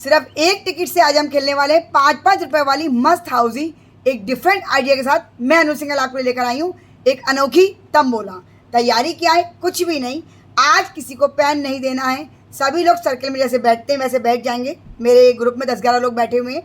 सिर्फ एक टिकट से आज हम खेलने वाले हैं 5-5 रुपए वाली मस्त हाउसी। एक डिफरेंट आइडिया के साथ मैं अनु सिंघल आपको लेकर आई हूँ एक अनोखी तंबोला। तैयारी क्या है? कुछ भी नहीं। आज किसी को पेन नहीं देना है। सभी लोग सर्कल में जैसे बैठते हैं वैसे बैठ जाएंगे। मेरे ग्रुप में 10-11 लोग बैठे हुए हैं।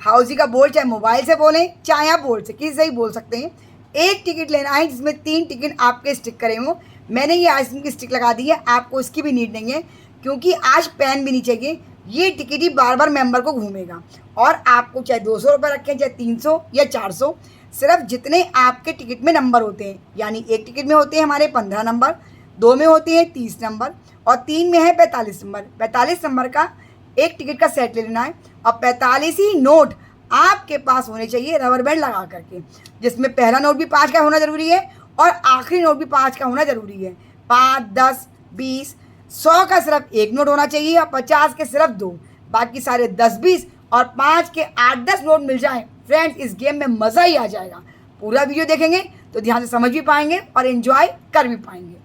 हाउसी का बोल चाहे मोबाइल से बोलें चाहे आप बोल से किसी से ही बोल सकते हैं। एक टिकट लेना है जिसमें 3 टिकट आपके स्टिक करे हों। मैंने ये आइसक्रीम की स्टिक लगा दी है, आपको इसकी भी नीड नहीं है क्योंकि आज पेन भी नहीं चाहिए। ये टिकट ही बार बार मेंबर को घूमेगा और आपको चाहे 200 रुपये रखें चाहे 300 या 400, सिर्फ जितने आपके टिकट में नंबर होते हैं, यानी एक टिकट में होते हैं हमारे 15 नंबर, 2 में होते हैं 30 नंबर और 3 में है 45 नंबर। 45 नंबर का एक टिकट का सेट ले लेना है और 45 ही नोट आपके पास होने चाहिए रबर बैंड लगा करके, जिसमें पहला नोट भी 5 का होना ज़रूरी है और आखिरी नोट भी 5 का होना ज़रूरी है। 5, 10, 20, 100 का सिर्फ एक नोट होना चाहिए और 50 के सिर्फ 2, बाकी सारे 10, 20 और 5 के 8, 10 नोट मिल जाएं। फ्रेंड्स, इस गेम में मज़ा ही आ जाएगा। पूरा वीडियो देखेंगे तो ध्यान से समझ भी पाएंगे और एंजॉय कर भी पाएंगे।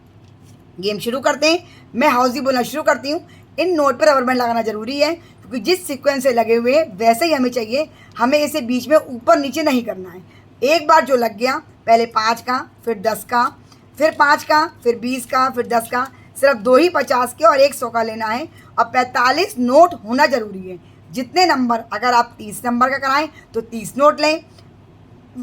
गेम शुरू करते हैं। मैं हाउसी बोलना शुरू करती हूँ। इन नोट पर रबर बैंड लगाना ज़रूरी है क्योंकि जिस सीक्वेंस से लगे हुए हैं वैसे ही हमें चाहिए। हमें इसे बीच में ऊपर नीचे नहीं करना है। एक बार जो लग गया, पहले 5 का, फिर 10 का, फिर 5 का, फिर 20 का, फिर 10 का, सिर्फ 2 ही 50 के और 1 100 का लेना है और 45 नोट होना ज़रूरी है। जितने नंबर, अगर आप 30 नंबर का कराएं तो 30 नोट लें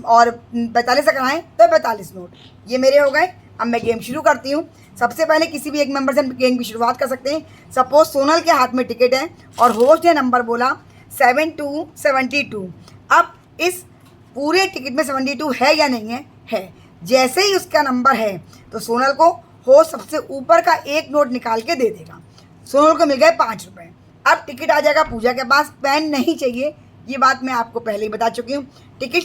और 45 का कराएं तो 45 नोट। ये मेरे हो गए। अब मैं गेम शुरू करती हूँ। सबसे पहले किसी भी एक मेंबर से गेम की शुरुआत कर सकते हैं। सपोज सोनल के हाथ में टिकट है और होस्ट ने नंबर बोला 7272। अब इस पूरे टिकट में 72 है या नहीं है? है। जैसे ही उसका नंबर है तो सोनल को होस्ट सबसे ऊपर का एक नोट निकाल के दे देगा। सोनल को मिल गए 5 रुपये। अब टिकट आ जाएगा पूजा के पास। पेन नहीं चाहिए, ये बात मैं आपको पहले ही बता चुकी हूँ। टिकट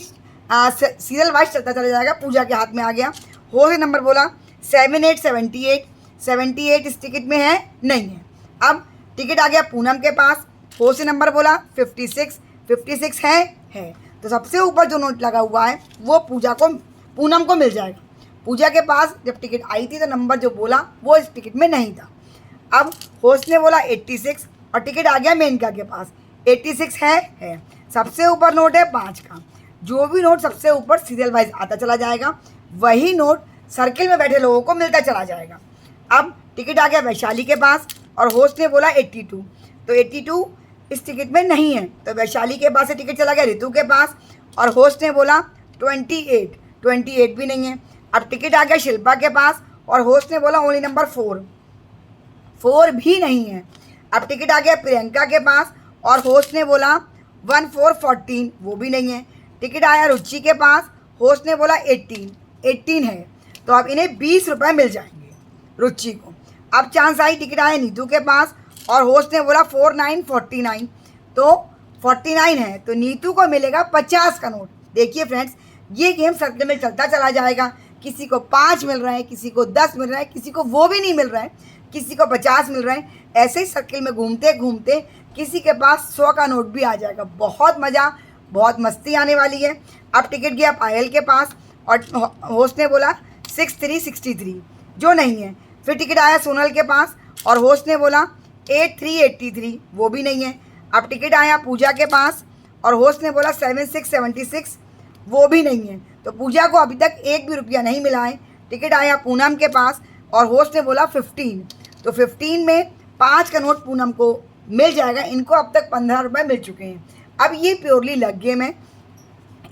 सीरियल वाइज चलता चला जाएगा। पूजा के हाथ में आ गया। होस्ट ने नंबर बोला 7878। 78 इस टिकट में है? नहीं है। अब टिकट आ गया पूनम के पास। होस्ट ने नंबर बोला 56। 56 है। तो सबसे ऊपर जो नोट लगा हुआ है वो पूनम को मिल जाएगा। पूजा के पास जब टिकट आई थी तो नंबर जो बोला वो इस टिकट में नहीं था। अब होस्ट ने बोला 86 और टिकट आ गया मेनका के पास। 86 है। सबसे ऊपर नोट है 5 का। जो भी नोट सबसे ऊपर सीरियल वाइज आता चला जाएगा वही नोट सर्किल में बैठे लोगों को मिलता चला जाएगा। अब टिकट आ गया वैशाली के पास और होस्ट ने बोला 82। तो 82 इस टिकट में नहीं है तो वैशाली के पास से टिकट चला गया रितु के पास और होस्ट ने बोला 28। 28 भी नहीं है। अब टिकट आ गया शिल्पा के पास और होस्ट ने बोला ओनली नंबर 4। 4 भी नहीं है। अब टिकट आ गया प्रियंका के पास और होस्ट ने बोला 1414, वो भी नहीं है। टिकट आया रुचि के पास, होस्ट ने बोला 18 है। तो अब इन्हें 20 रुपये मिल जाएंगे रुचि को। अब चांस आई, टिकट आया नीतू के पास और होस्ट ने बोला 4949। तो 49 है तो नीतू को मिलेगा 50 का नोट। देखिए फ्रेंड्स, ये गेम सर्कल में चलता चला जाएगा। किसी को 5 मिल रहे हैं, किसी को 10 मिल रहा है, किसी को वो भी नहीं मिल रहा है, किसी को 50 मिल रहा है। ऐसे ही सर्कल में घूमते घूमते किसी के पास 100 का नोट भी आ जाएगा। बहुत मज़ा, बहुत मस्ती आने वाली है। अब टिकट गया पायल के पास और होस्ट ने बोला 6363, जो नहीं है। फिर टिकट आया सोनल के पास और होस्ट ने बोला 8383, वो भी नहीं है। अब टिकट आया पूजा के पास और होस्ट ने बोला 7676, वो भी नहीं है। तो पूजा को अभी तक एक भी रुपया नहीं मिला है। टिकट आया पूनम के पास और होस्ट ने बोला 15। तो 15 में 5 का नोट पूनम को मिल जाएगा। इनको अब तक 15 रुपये मिल चुके हैं। अब ये प्योरली लग गेम है।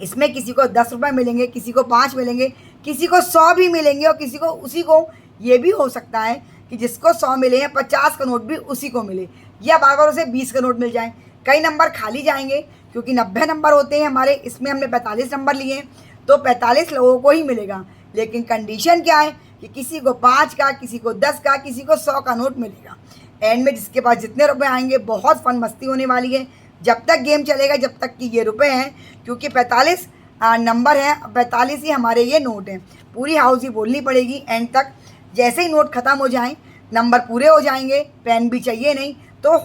इसमें किसी को 10 रुपये मिलेंगे, किसी को 5 मिलेंगे, किसी को 100 भी मिलेंगे और किसी को उसी को ये भी हो सकता है कि जिसको 100 मिले हैं 50 का नोट भी उसी को मिले या बार बार उसे 20 का नोट मिल जाए। कई नंबर खाली जाएंगे क्योंकि 90 नंबर होते हैं हमारे। इसमें हमने 45 नंबर लिए हैं तो 45 लोगों को ही मिलेगा। लेकिन कंडीशन क्या है कि किसी को 5 का, किसी को 10 का, किसी को 100 का नोट मिलेगा। एंड में जिसके पास जितने रुपए आएंगे बहुत फन मस्ती होने वाली है। जब तक गेम चलेगा, जब तक कि ये रुपए हैं, क्योंकि 45 नंबर है, 45 ही हमारे ये नोट हैं। पूरी हाउसी बोलनी पड़ेगी एंड तक। जैसे ही नोट ख़त्म हो जाएं, नंबर पूरे हो जाएंगे, पेन भी चाहिए नहीं, तो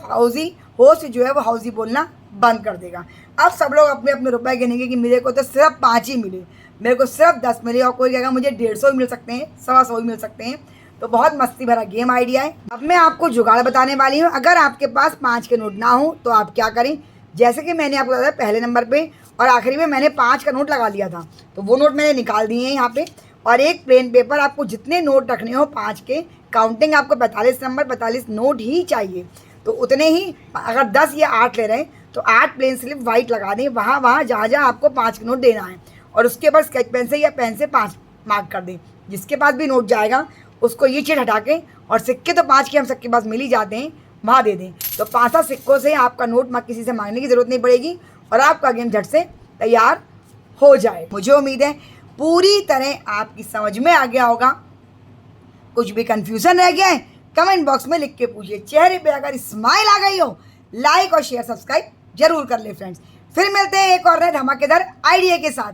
होस्ट जो है वो हाउसी बोलना बंद कर देगा। अब सब लोग अपने अपने रुपए गिनेंगे कि मेरे को तो सिर्फ 5 ही मिले, मेरे को सिर्फ 10 मिले और कोई कहेगा मुझे 150 मिल सकते हैं, 125 मिल सकते हैं। तो बहुत मस्ती भरा गेम आइडिया है। अब मैं आपको जुगाड़ बताने वाली हूँ। अगर आपके पास 5 के नोट ना हो तो आप क्या करें, जैसे कि मैंने आपको बताया पहले नंबर पे और आखिरी में मैंने 5 का नोट लगा लिया था, तो वो नोट मैंने निकाल दिए हैं यहाँ पे। और एक प्लेन पेपर, आपको जितने नोट रखने हो 5 के, काउंटिंग आपको 45 नंबर 45 नोट ही चाहिए, तो उतने ही। अगर 10 या 8 ले रहे हैं तो 8 प्लेन स्लिप वाइट लगा दें वहाँ जहाँ आपको 5 के नोट देना है, और उसके ऊपर स्केच पेन से या पेन से 5 मार्क कर दें। जिसके पास भी नोट जाएगा उसको ये चीज़ हटा के, और सिक्के तो 5 के हम सबके पास मिल ही जाते हैं, वहाँ दे दें। तो 5 सिक्कों से आपका नोट किसी से मांगने की ज़रूरत नहीं पड़ेगी और आपका गेम झट से तैयार हो जाए। मुझे उम्मीद है पूरी तरह आपकी समझ में आ गया होगा। कुछ भी कंफ्यूजन रह गया है कमेंट बॉक्स में लिख के पूछिए। चेहरे पे अगर स्माइल आ गई हो, लाइक और शेयर सब्सक्राइब जरूर कर ले फ्रेंड्स। फिर मिलते हैं एक और नए धमाकेदार आइडिया के साथ।